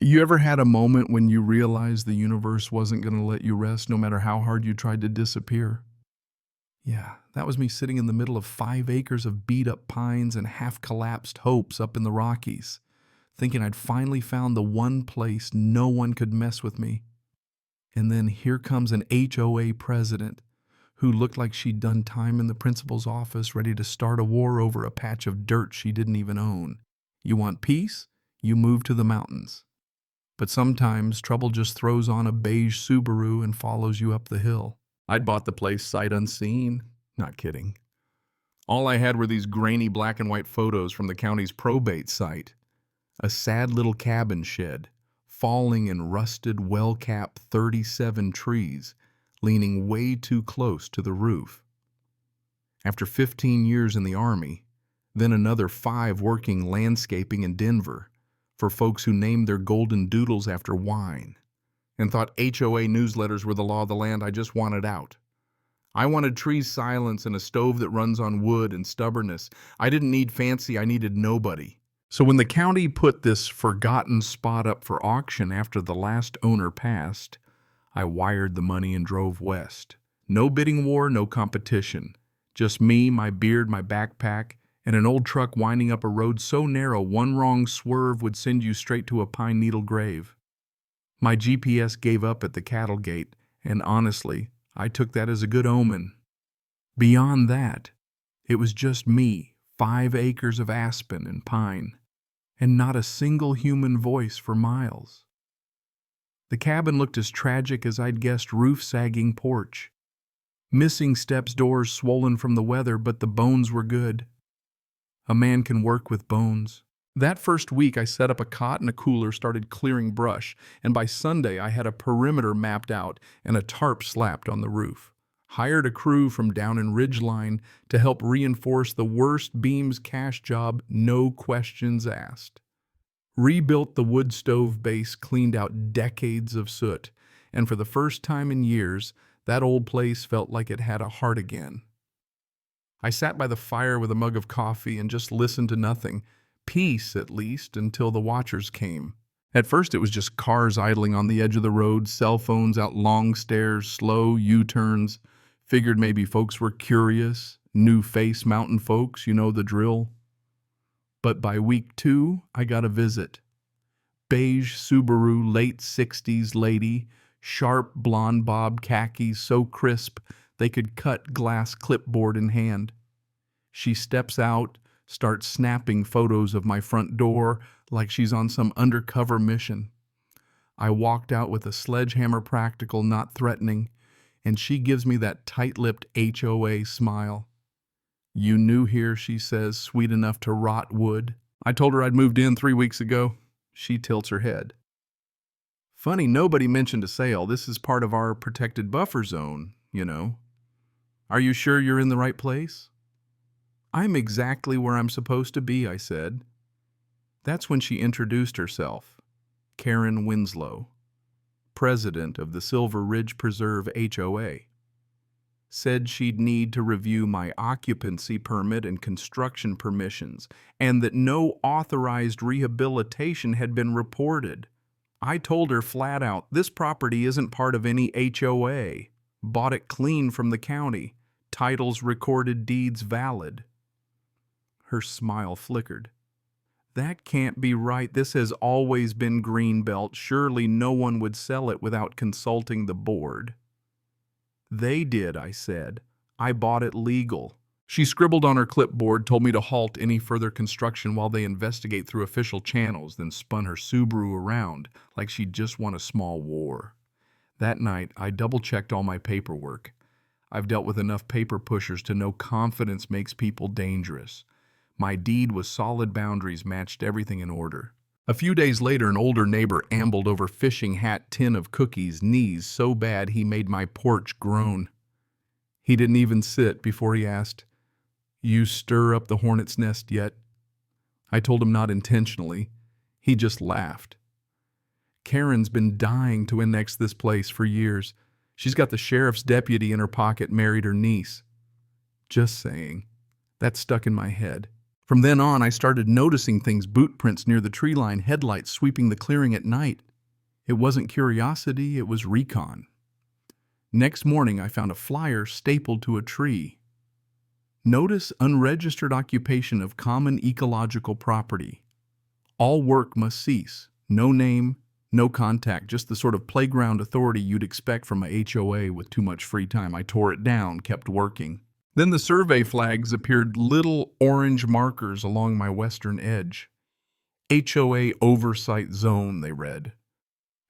You ever had a moment when you realized the universe wasn't going to let you rest no matter how hard you tried to disappear? Yeah, that was me sitting in the middle of 5 acres of beat-up pines and half-collapsed hopes up in the Rockies, thinking I'd finally found the one place no one could mess with me. And then here comes an HOA president who looked like she'd done time in the principal's office ready to start a war over a patch of dirt she didn't even own. You want peace? You move to the mountains. But sometimes trouble just throws on a beige Subaru and follows you up the hill. I'd bought the place sight unseen. Not kidding. All I had were these grainy black and white photos from the county's probate site. A sad little cabin shed, falling in rusted, well-capped 37 trees, leaning way too close to the roof. After 15 years in the Army, then another 5 working landscaping in Denver, for folks who named their golden doodles after wine, and thought HOA newsletters were the law of the land, I just wanted out. I wanted trees silence and a stove that runs on wood and stubbornness. I didn't need fancy, I needed nobody. So when the county put this forgotten spot up for auction after the last owner passed, I wired the money and drove west. No bidding war, no competition. Just me, my beard, my backpack, and an old truck winding up a road so narrow one wrong swerve would send you straight to a pine needle grave. My GPS gave up at the cattle gate, and honestly, I took that as a good omen. Beyond that, it was just me, 5 acres of aspen and pine, and not a single human voice for miles. The cabin looked as tragic as I'd guessed roof-sagging porch. Missing steps, doors swollen from the weather, but the bones were good. A man can work with bones. That first week, I set up a cot and a cooler, started clearing brush, and by Sunday, I had a perimeter mapped out and a tarp slapped on the roof. Hired a crew from down in Ridgeline to help reinforce the worst beams cash job, no questions asked. Rebuilt the wood stove base, cleaned out decades of soot, and for the first time in years, that old place felt like it had a heart again. I sat by the fire with a mug of coffee and just listened to nothing. Peace, at least, until the watchers came. At first it was just cars idling on the edge of the road, cell phones out long stairs, slow U-turns. Figured maybe folks were curious, new face mountain folks, you know the drill. But by week 2, I got a visit. Beige Subaru, late 60s lady, sharp blonde bob khakis so crisp they could cut glass clipboard in hand. She steps out, starts snapping photos of my front door like she's on some undercover mission. I walked out with a sledgehammer practical, not threatening, and she gives me that tight-lipped HOA smile. "You new here," she says, sweet enough to rot wood. I told her I'd moved in 3 weeks ago. She tilts her head. "Funny, nobody mentioned a sale. This is part of our protected buffer zone, you know. Are you sure you're in the right place?" "I'm exactly where I'm supposed to be," I said. That's when she introduced herself. Karen Winslow, president of the Silver Ridge Preserve HOA. Said she'd need to review my occupancy permit and construction permissions, and that no authorized rehabilitation had been reported. I told her flat out, this property isn't part of any HOA. Bought it clean from the county. Titles, recorded deeds valid. Her smile flickered. "That can't be right. This has always been Greenbelt. Surely no one would sell it without consulting the board." "They did," I said. "I bought it legal." She scribbled on her clipboard, told me to halt any further construction while they investigate through official channels, then spun her Subaru around like she'd just won a small war. That night, I double-checked all my paperwork. I've dealt with enough paper pushers to know confidence makes people dangerous. My deed with solid boundaries matched everything in order. A few days later, an older neighbor ambled over fishing hat tin of cookies, knees so bad he made my porch groan. He didn't even sit before he asked, "You stir up the hornet's nest yet?" I told him not intentionally. He just laughed. "Karen's been dying to annex this place for years. She's got the sheriff's deputy in her pocket, married her niece." Just saying. That stuck in my head. From then on, I started noticing things, boot prints near the tree line, headlights sweeping the clearing at night. It wasn't curiosity, it was recon. Next morning, I found a flyer stapled to a tree. Notice unregistered occupation of common ecological property. All work must cease. No name, no contact, just the sort of playground authority you'd expect from a HOA with too much free time. I tore it down, kept working. Then the survey flags appeared, little orange markers along my western edge. HOA Oversight Zone, they read.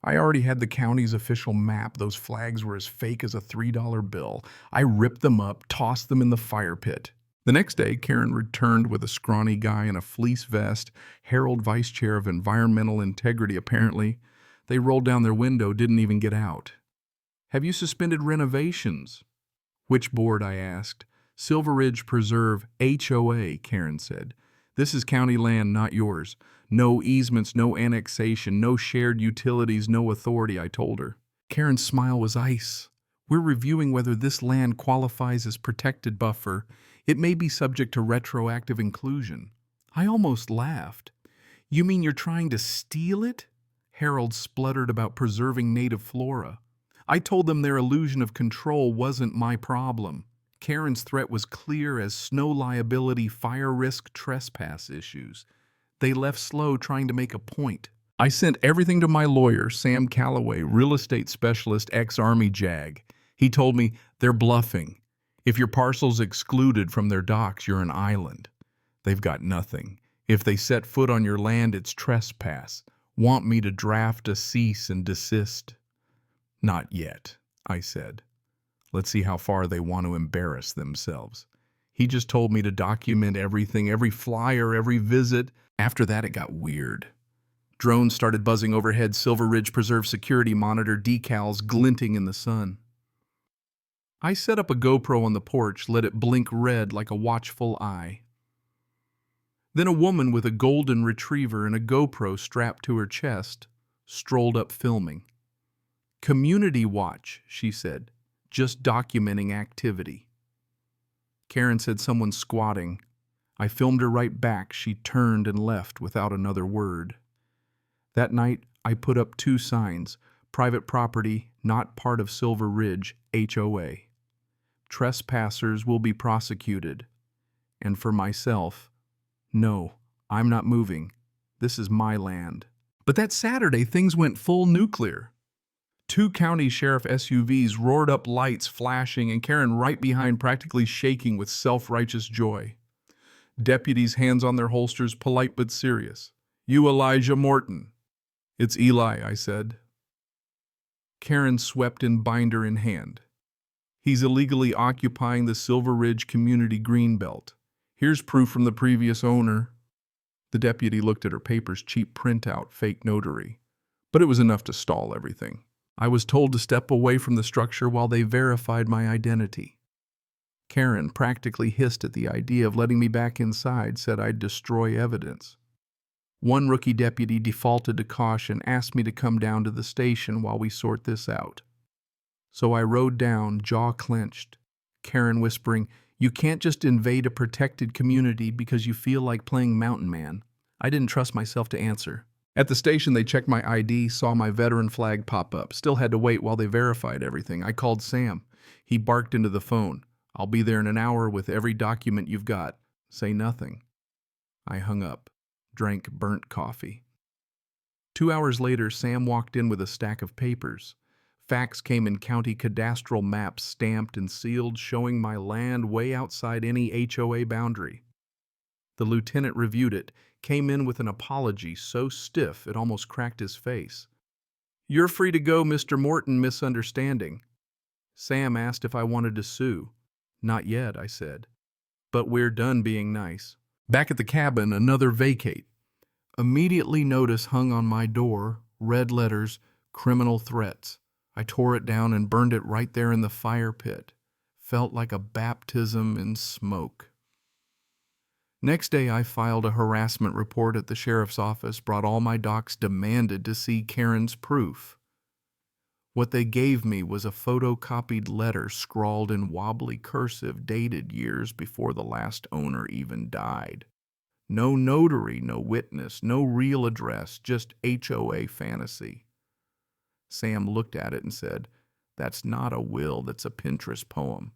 I already had the county's official map. Those flags were as fake as a $3 bill. I ripped them up, tossed them in the fire pit. The next day, Karen returned with a scrawny guy in a fleece vest, Herald Vice Chair of Environmental Integrity, apparently. They rolled down their window, didn't even get out. Have you suspended renovations? Which board? I asked. Silver Ridge Preserve, HOA, Karen said. This is county land, not yours. No easements, no annexation, no shared utilities, no authority, I told her. Karen's smile was ice. We're reviewing whether this land qualifies as protected buffer. It may be subject to retroactive inclusion. I almost laughed. You mean you're trying to steal it? Harold spluttered about preserving native flora. I told them their illusion of control wasn't my problem. Karen's threat was clear as snow liability, fire risk, trespass issues. They left slow, trying to make a point. I sent everything to my lawyer, Sam Calloway, real estate specialist, ex-Army JAG. He told me they're bluffing. If your parcel's excluded from their docks, you're an island. They've got nothing. If they set foot on your land, it's trespass. Want me to draft a cease and desist? Not yet, I said. Let's see how far they want to embarrass themselves. He just told me to document everything, every flyer, every visit. After that, it got weird. Drones started buzzing overhead, Silver Ridge Preserve security monitor decals glinting in the sun. I set up a GoPro on the porch, let it blink red like a watchful eye. Then a woman with a golden retriever and a GoPro strapped to her chest strolled up filming. Community watch, she said, just documenting activity. Karen said someone's squatting. I filmed her right back. She turned and left without another word. That night, I put up 2 signs. Private property, not part of Silver Ridge, HOA. Trespassers will be prosecuted. And for myself, no, I'm not moving. This is my land. But that Saturday, things went full nuclear. 2 county sheriff SUVs roared up, lights flashing, and Karen right behind, practically shaking with self-righteous joy. Deputies, hands on their holsters, polite but serious. You Elijah Morton. It's Eli, I said. Karen swept in, binder in hand. He's illegally occupying the Silver Ridge Community Greenbelt. Here's proof from the previous owner. The deputy looked at her papers, cheap printout, fake notary. But it was enough to stall everything. I was told to step away from the structure while they verified my identity. Karen practically hissed at the idea of letting me back inside, said I'd destroy evidence. One rookie deputy defaulted to caution, asked me to come down to the station while we sort this out. So I rode down, jaw clenched, Karen whispering, "You can't just invade a protected community because you feel like playing mountain man." I didn't trust myself to answer. At the station, they checked my ID, saw my veteran flag pop up. Still had to wait while they verified everything. I called Sam. He barked into the phone. "I'll be there in an hour with every document you've got. Say nothing." I hung up, drank burnt coffee. 2 hours later, Sam walked in with a stack of papers. Facts came in county cadastral maps stamped and sealed, showing my land way outside any HOA boundary. The lieutenant reviewed it, came in with an apology so stiff it almost cracked his face. "You're free to go, Mr. Morton, misunderstanding." Sam asked if I wanted to sue. "Not yet," I said. "But we're done being nice." Back at the cabin, another vacate. Immediately notice hung on my door, red letters, criminal threats. I tore it down and burned it right there in the fire pit. Felt like a baptism in smoke. Next day, I filed a harassment report at the sheriff's office, brought all my docs, demanded to see Karen's proof. What they gave me was a photocopied letter scrawled in wobbly cursive dated years before the last owner even died. No notary, no witness, no real address, just HOA fantasy. Sam looked at it and said, "That's not a will, that's a Pinterest poem."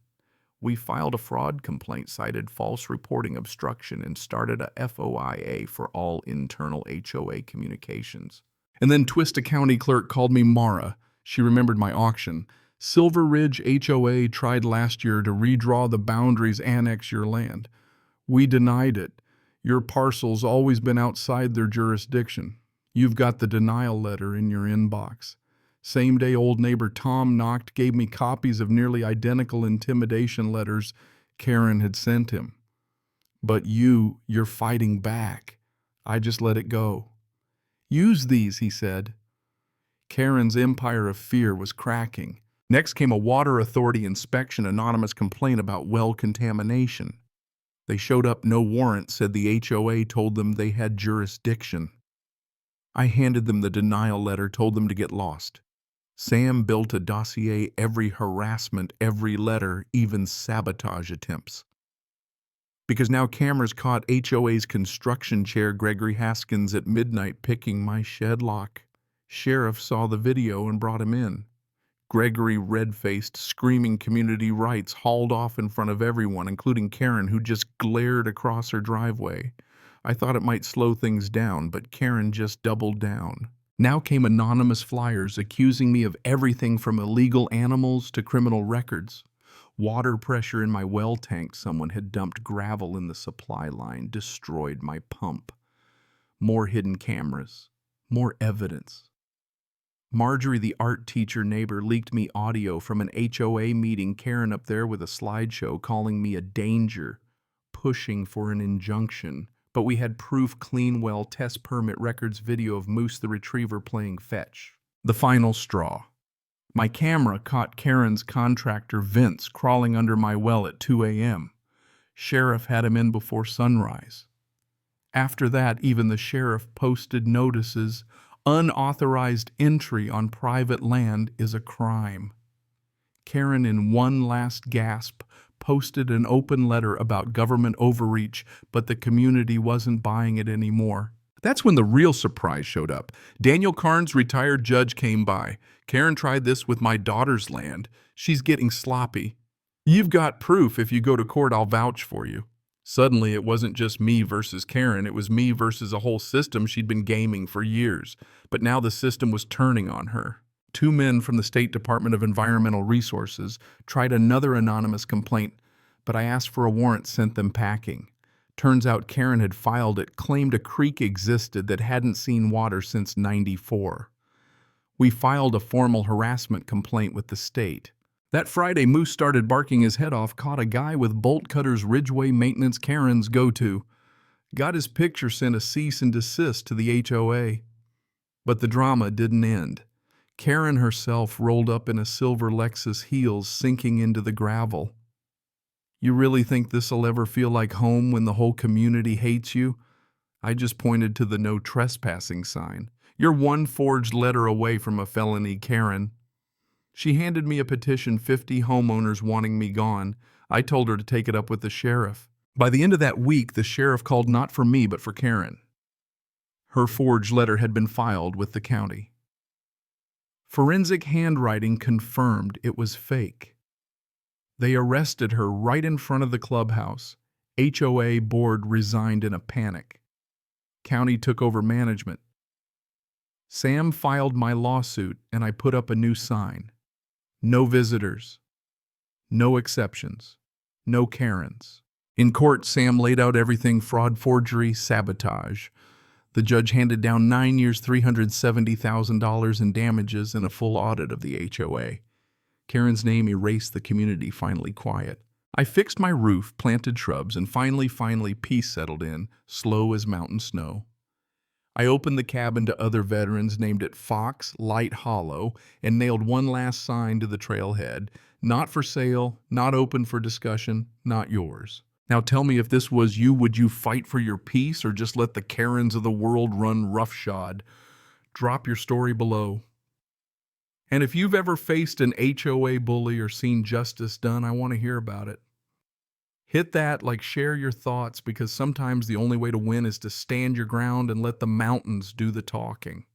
We filed a fraud complaint, cited false reporting obstruction, and started a FOIA for all internal HOA communications. And then Twista County clerk called me Mara. She remembered my auction. Silver Ridge HOA tried last year to redraw the boundaries, annex your land. We denied it. Your parcel's always been outside their jurisdiction. You've got the denial letter in your inbox. Same day old neighbor Tom knocked, gave me copies of nearly identical intimidation letters Karen had sent him. But you're fighting back. I just let it go. Use these, he said. Karen's empire of fear was cracking. Next came a water authority inspection, anonymous complaint about well contamination. They showed up, no warrant, said the HOA told them they had jurisdiction. I handed them the denial letter, told them to get lost. Sam built a dossier, every harassment, every letter, even sabotage attempts. Because now cameras caught HOA's construction chair, Gregory Haskins, at midnight picking my shed lock. Sheriff saw the video and brought him in. Gregory, red-faced, screaming community rights, hauled off in front of everyone, including Karen, who just glared across her driveway. I thought it might slow things down, but Karen just doubled down. Now came anonymous flyers accusing me of everything from illegal animals to criminal records. Water pressure in my well tank, someone had dumped gravel in the supply line, destroyed my pump. More hidden cameras, more evidence. Marjorie, the art teacher neighbor, leaked me audio from an HOA meeting, Karen up there with a slideshow calling me a danger, pushing for an injunction. But we had proof, clean well test permit records, video of Moose the retriever playing fetch. The final straw. My camera caught Karen's contractor Vince crawling under my well at 2 a.m. Sheriff had him in before sunrise. After that, even the sheriff posted notices. Unauthorized entry on private land is a crime. Karen, in one last gasp, posted an open letter about government overreach, but the community wasn't buying it anymore. That's when the real surprise showed up. Daniel Carnes, retired judge, came by. "Karen tried this with my daughter's land. She's getting sloppy. You've got proof. If you go to court, I'll vouch for you." Suddenly, it wasn't just me versus Karen. It was me versus a whole system she'd been gaming for years. But now the system was turning on her. 2 men from the State Department of Environmental Resources tried another anonymous complaint, but I asked for a warrant, sent them packing. Turns out Karen had filed it, claimed a creek existed that hadn't seen water since '94. We filed a formal harassment complaint with the state. That Friday, Moose started barking his head off, caught a guy with bolt cutters, Ridgeway maintenance, Karen's go-to. Got his picture, sent a cease and desist to the HOA. But the drama didn't end. Karen herself rolled up in a silver Lexus, heels sinking into the gravel. "You really think this'll ever feel like home when the whole community hates you?" I just pointed to the no trespassing sign. "You're one forged letter away from a felony, Karen." She handed me a petition, 50 homeowners wanting me gone. I told her to take it up with the sheriff. By the end of that week, the sheriff called not for me, but for Karen. Her forged letter had been filed with the county. Forensic handwriting confirmed it was fake. They arrested her right in front of the clubhouse. HOA board resigned in a panic. County took over management. Sam filed my lawsuit, and I put up a new sign. No visitors. No exceptions. No Karens. In court, Sam laid out everything: fraud, forgery, sabotage. The judge handed down 9 years, $370,000 in damages, and a full audit of the HOA. Karen's name erased, the community finally quiet. I fixed my roof, planted shrubs, and finally peace settled in, slow as mountain snow. I opened the cabin to other veterans, named it Fox Light Hollow, and nailed one last sign to the trailhead: not for sale, not open for discussion, not yours. Now tell me, if this was you, would you fight for your peace or just let the Karens of the world run roughshod? Drop your story below. And if you've ever faced an HOA bully or seen justice done, I want to hear about it. Hit that, like, share your thoughts because sometimes the only way to win is to stand your ground and let the mountains do the talking.